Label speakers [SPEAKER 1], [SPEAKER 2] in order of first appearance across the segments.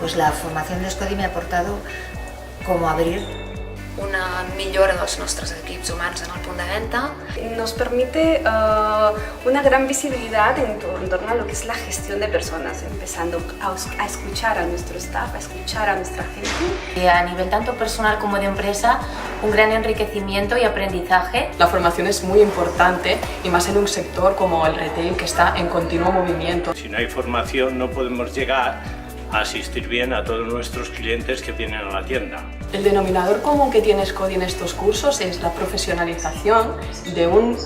[SPEAKER 1] pues la formación de Scodi me ha aportado como abrir
[SPEAKER 2] una millora dels nostres equips humans en el punt de venta.
[SPEAKER 3] Nos permite una gran visibilidad en torno a lo que es la gestión de personas, empezando a escuchar a nuestro staff, a escuchar a nuestra gente.
[SPEAKER 4] A nivel tanto personal como de empresa, un gran enriquecimiento y aprendizaje.
[SPEAKER 5] La formación es muy importante y más en un sector como el retail que está en continuo movimiento.
[SPEAKER 6] Si no hay formación no podemos llegar a asistir bien a todos nuestros clientes que vienen a la tienda.
[SPEAKER 5] El denominador común que tiene Scodi en estos cursos es la profesionalización de un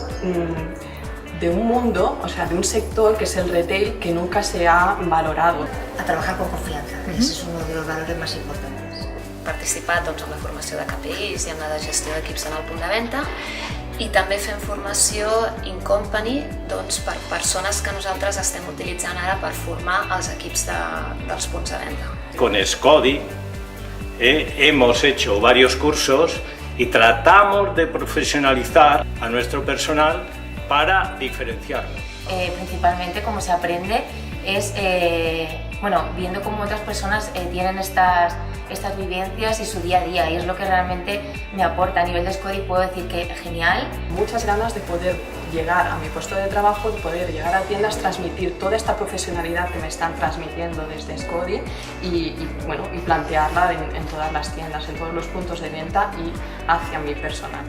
[SPEAKER 5] mundo, o sea, de un sector que es el retail que nunca se ha valorado.
[SPEAKER 1] A trabajar con confianza, ese es uno de los valores más importantes.
[SPEAKER 2] Participat doncs, en la formació de KPIs i en la de gestió d'equips en el punt de venda i també fem formació in company doncs, per persones que nosaltres estem utilitzant ara per formar els equips dels punts de venda.
[SPEAKER 6] Con Scodi hemos hecho varios cursos y tratamos de profesionalizar a nuestro personal para diferenciarnos.
[SPEAKER 4] Principalmente como se aprende es viendo cómo otras personas tienen estas vivencias y su día a día, y es lo que realmente me aporta. A nivel de Scodi puedo decir que genial.
[SPEAKER 5] Muchas ganas de poder llegar a mi puesto de trabajo, de poder llegar a tiendas, transmitir toda esta profesionalidad que me están transmitiendo desde Scodi y plantearla en todas las tiendas, en todos los puntos de venta y hacia mi personal.